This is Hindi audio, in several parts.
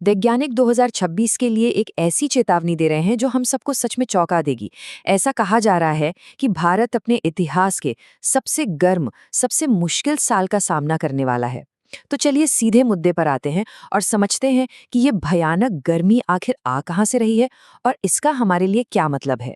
वैज्ञानिक 2026 के लिए एक ऐसी चेतावनी दे रहे हैं जो हम सबको सच में चौंका देगी। ऐसा कहा जा रहा है कि भारत अपने इतिहास के सबसे गर्म, सबसे मुश्किल साल का सामना करने वाला है। तो चलिए सीधे मुद्दे पर आते हैं और समझते हैं कि ये भयानक गर्मी आखिर आ कहाँ से रही है और इसका हमारे लिए क्या मतलब है।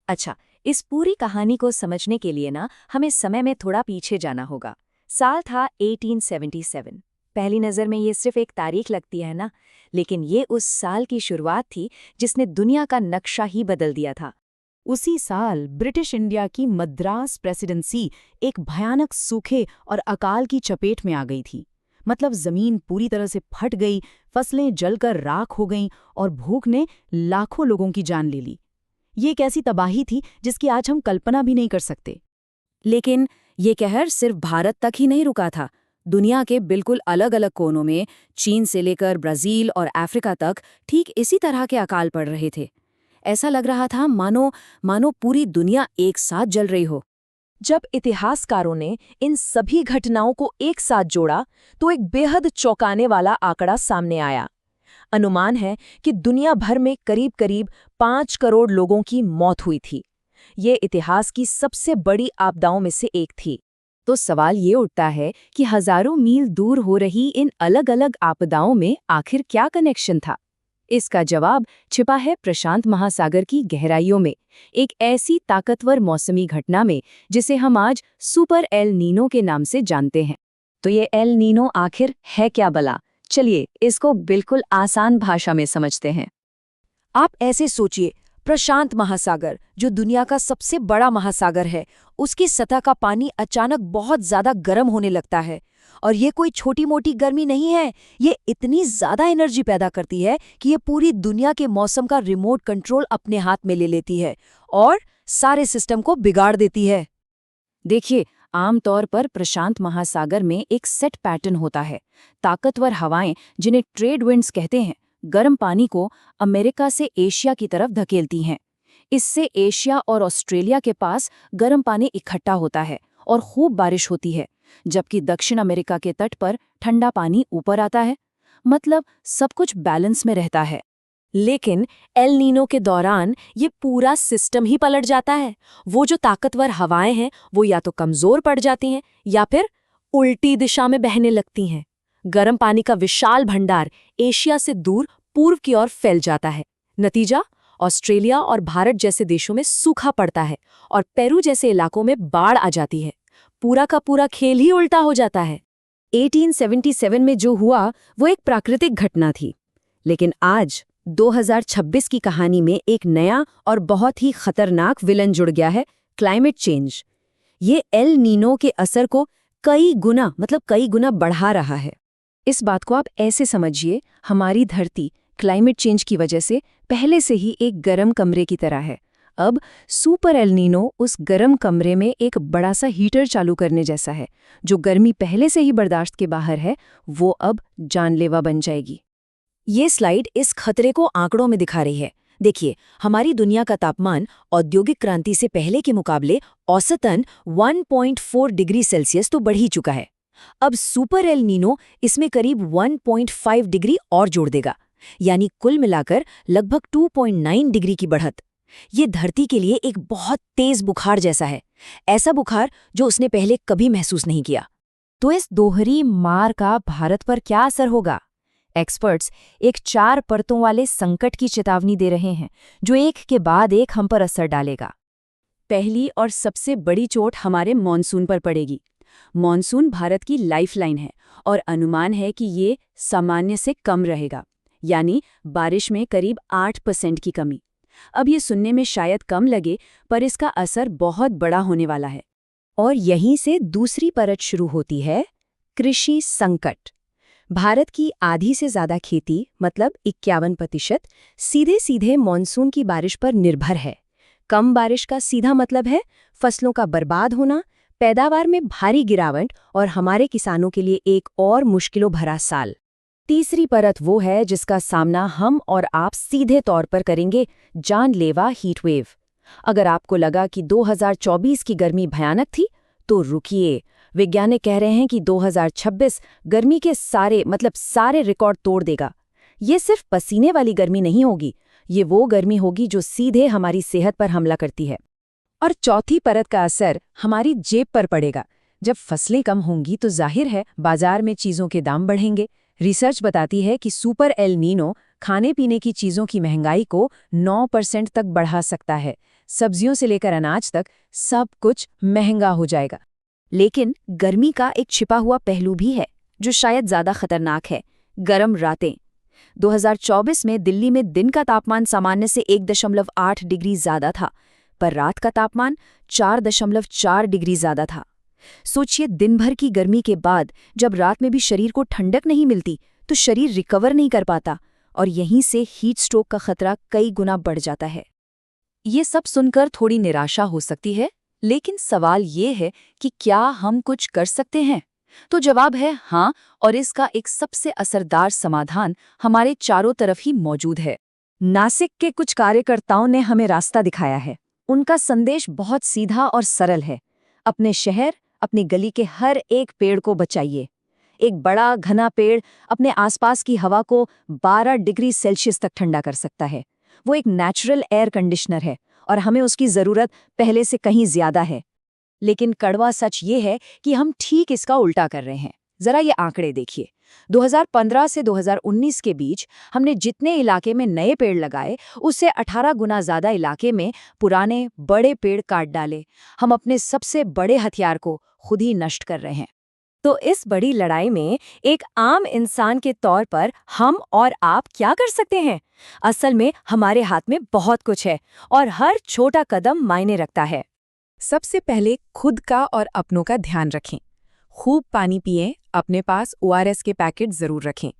अच्छा, इस पूरी कहानी को समझने के लिए ना हमें समय में थोड़ा पीछे जाना होगा। साल था 1877। पहली नज़र में ये सिर्फ एक तारीख लगती है ना, लेकिन ये उस साल की शुरुआत थी जिसने दुनिया का नक्शा ही बदल दिया था। उसी साल ब्रिटिश इंडिया की मद्रास प्रेसिडेंसी एक भयानक सूखे और अकाल की चपेट में आ गई थी। मतलब जमीन पूरी तरह से फट गई, फसलें जलकर राख हो गईं और भूख ने लाखों लोगों की जान ले ली। ये एक ऐसी तबाही थी जिसकी आज हम कल्पना भी नहीं कर सकते। लेकिन ये कहर सिर्फ भारत तक ही नहीं रुका था। दुनिया के बिल्कुल अलग अलग कोनों में, चीन से लेकर ब्राजील और अफ्रीका तक ठीक इसी तरह के अकाल पड़ रहे थे। ऐसा लग रहा था मानो मानो पूरी दुनिया एक साथ जल रही हो। जब इतिहासकारों ने इन सभी घटनाओं को एक साथ जोड़ा तो एक बेहद चौंकाने वाला आंकड़ा सामने आया। अनुमान है कि दुनिया भर में करीब-करीब 5 करोड़ लोगों की मौत हुई थी। ये इतिहास की सबसे बड़ी आपदाओं में से एक थी। तो सवाल ये उठता है कि हजारों मील दूर हो रही इन अलग-अलग आपदाओं में आखिर क्या कनेक्शन था? इसका जवाब छिपा है प्रशांत महासागर की गहराइयों में, एक ऐसी ताकतवर मौसमी घटना में जिसे हम आज सुपर एल नीनो के नाम से जानते हैं। तो ये एल नीनो आखिर है क्या भला? चलिए इसको बिल्कुल आसान भाषा में समझते हैं। आप ऐसे सोचिए, प्रशांत महासागर, जो दुनिया का सबसे बड़ा महासागर है, उसकी सतह का पानी अचानक बहुत ज्यादा गर्म होने लगता है। और ये कोई छोटी मोटी गर्मी नहीं है, ये इतनी ज्यादा एनर्जी पैदा करती है कि ये पूरी दुनिया के मौसम का रिमोट कंट्रोल अपने हाथ में ले लेती है और सारे सिस्टम को बिगाड़ देती है। देखिए, आमतौर पर प्रशांत महासागर में एक सेट पैटर्न होता है। ताकतवर हवाएं, जिन्हें ट्रेड विंड्स कहते हैं, गर्म पानी को अमेरिका से एशिया की तरफ धकेलती हैं। इससे एशिया और ऑस्ट्रेलिया के पास गर्म पानी इकट्ठा होता है और खूब बारिश होती है, जबकि दक्षिण अमेरिका के तट पर ठंडा पानी ऊपर आता है। मतलब सब कुछ बैलेंस में रहता है। लेकिन एल नीनो के दौरान ये पूरा सिस्टम ही पलट जाता है। वो जो ताकतवर हवाएं हैं वो या तो कमजोर पड़ जाती हैं या फिर उल्टी दिशा में बहने लगती हैं। गर्म पानी का विशाल भंडार एशिया से दूर पूर्व की ओर फैल जाता है। नतीजा, ऑस्ट्रेलिया और भारत जैसे देशों में सूखा पड़ता है और पेरू जैसे इलाकों में बाढ़ आ जाती है। पूरा का पूरा खेल ही उल्टा हो जाता है। 1877 में जो हुआ वो एक प्राकृतिक घटना थी, लेकिन आज 2026 की कहानी में एक नया और बहुत ही खतरनाक विलन जुड़ गया है, क्लाइमेट चेंज। ये एल नीनो के असर को कई गुना बढ़ा रहा है। इस बात को आप ऐसे समझिए, हमारी धरती क्लाइमेट चेंज की वजह से पहले से ही एक गर्म कमरे की तरह है। अब सुपर एल नीनो उस गर्म कमरे में एक बड़ा सा हीटर चालू करने जैसा है। जो गर्मी पहले से ही बर्दाश्त के बाहर है, वो अब जानलेवा बन जाएगी। ये स्लाइड इस खतरे को आंकड़ों में दिखा रही है। देखिए, हमारी दुनिया का तापमान औद्योगिक क्रांति से पहले के मुकाबले औसतन 1.4 डिग्री सेल्सियस तो बढ़ ही चुका है। अब सुपर एल नीनो इसमें करीब 1.5 डिग्री और जोड़ देगा, यानी कुल मिलाकर लगभग 2.9 डिग्री की बढ़त। ये धरती के लिए एक बहुत तेज बुखार जैसा है, ऐसा बुखार जो उसने पहले कभी महसूस नहीं किया। तो इस दोहरी मार का भारत पर क्या असर होगा? एक्सपर्ट्स एक 4 परतों वाले संकट की चेतावनी दे रहे हैं, जो एक के बाद एक हम पर असर डालेगा। पहली और सबसे बड़ी चोट हमारे मॉनसून पर पड़ेगी। मॉनसून भारत की लाइफलाइन है और अनुमान है कि ये सामान्य से कम रहेगा, यानी बारिश में करीब 8% की कमी। अब ये सुनने में शायद कम लगे, पर इसका असर बहुत बड़ा होने वाला है। और यहीं से दूसरी परत शुरू होती है, कृषि संकट। भारत की आधी से ज्यादा खेती, मतलब 51%, सीधे सीधे मॉनसून की बारिश पर निर्भर है। कम बारिश का सीधा मतलब है फसलों का बर्बाद होना, पैदावार में भारी गिरावट और हमारे किसानों के लिए एक और मुश्किलों भरा साल। तीसरी परत वो है जिसका सामना हम और आप सीधे तौर पर करेंगे, जानलेवा हीटवेव। अगर आपको लगा कि 2024 की गर्मी भयानक थी, तो रुकिए। वैज्ञानिक कह रहे हैं कि 2026 गर्मी के सारे रिकॉर्ड तोड़ देगा। ये सिर्फ पसीने वाली गर्मी नहीं होगी, ये वो गर्मी होगी जो सीधे हमारी सेहत पर हमला करती है। और चौथी परत का असर हमारी जेब पर पड़ेगा। जब फसलें कम होंगी तो जाहिर है बाजार में चीज़ों के दाम बढ़ेंगे। रिसर्च बताती है कि सुपर एल नीनो खाने पीने की चीज़ों की महंगाई को 9% तक बढ़ा सकता है। सब्जियों से लेकर अनाज तक सब कुछ महंगा हो जाएगा। लेकिन गर्मी का एक छिपा हुआ पहलू भी है जो शायद ज्यादा खतरनाक है, गर्म रातें। 2024 में दिल्ली में दिन का तापमान सामान्य से 1.8 डिग्री ज्यादा था, पर रात का तापमान 4.4 डिग्री ज्यादा था। सोचिए, दिन भर की गर्मी के बाद जब रात में भी शरीर को ठंडक नहीं मिलती तो शरीर रिकवर नहीं कर पाता, और यहीं से हीट स्ट्रोक का खतरा कई गुना बढ़ जाता है। ये सब सुनकर थोड़ी निराशा हो सकती है, लेकिन सवाल ये है कि क्या हम कुछ कर सकते हैं? तो जवाब है हाँ, और इसका एक सबसे असरदार समाधान हमारे चारों तरफ ही मौजूद है। नासिक के कुछ कार्यकर्ताओं ने हमें रास्ता दिखाया है। उनका संदेश बहुत सीधा और सरल है। अपने शहर, अपनी गली के हर एक पेड़ को बचाइए। एक बड़ा घना पेड़ अपने आसपास की हवा को 12 डिग्री सेल्सियस तक ठंडा कर सकता है। वो एक नेचुरल एयर कंडीशनर है और हमें उसकी ज़रूरत पहले से कहीं ज़्यादा है। लेकिन कड़वा सच ये है कि हम ठीक इसका उल्टा कर रहे हैं। ज़रा ये आंकड़े देखिए। 2015 से 2019 के बीच हमने जितने इलाके में नए पेड़ लगाए, उससे 18 गुना ज़्यादा इलाके में पुराने बड़े पेड़ काट डाले। हम अपने सबसे बड़े हथियार को खुद ही नष्ट कर रहे हैं। तो इस बड़ी लड़ाई में एक आम इंसान के तौर पर हम और आप क्या कर सकते हैं? असल में हमारे हाथ में बहुत कुछ है और हर छोटा कदम मायने रखता है। सबसे पहले खुद का और अपनों का ध्यान रखें। खूब पानी पिएं, अपने पास ORS के पैकेट ज़रूर रखें।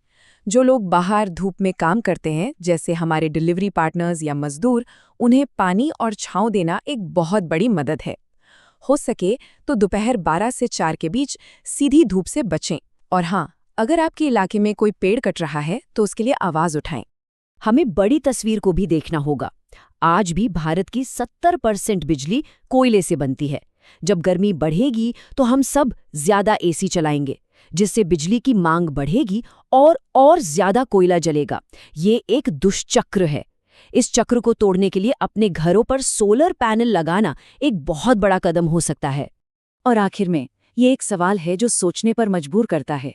जो लोग बाहर धूप में काम करते हैं, जैसे हमारे डिलीवरी पार्टनर्स या मजदूर, उन्हें पानी और छांव देना एक बहुत बड़ी मदद है। हो सके तो दोपहर 12 से 4 के बीच सीधी धूप से बचें। और हाँ, अगर आपके इलाके में कोई पेड़ कट रहा है तो उसके लिए आवाज़ उठाएं। हमें बड़ी तस्वीर को भी देखना होगा। आज भी भारत की 70% बिजली कोयले से बनती है। जब गर्मी बढ़ेगी तो हम सब ज्यादा एसी चलाएंगे, जिससे बिजली की मांग बढ़ेगी और ज्यादा कोयला जलेगा। ये एक दुष्चक्र है। इस चक्र को तोड़ने के लिए अपने घरों पर सोलर पैनल लगाना एक बहुत बड़ा कदम हो सकता है। और आखिर में ये एक सवाल है जो सोचने पर मजबूर करता है।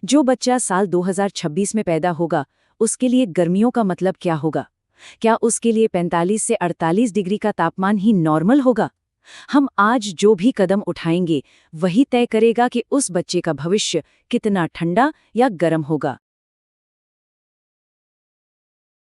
जो बच्चा साल 2026 में पैदा होगा, उसके लिए गर्मियों का मतलब क्या होगा? क्या उसके लिए 45 से 48 डिग्री का तापमान ही नॉर्मल होगा? हम आज जो भी कदम उठाएंगे वही तय करेगा कि उस बच्चे का भविष्य कितना ठंडा या गर्म होगा।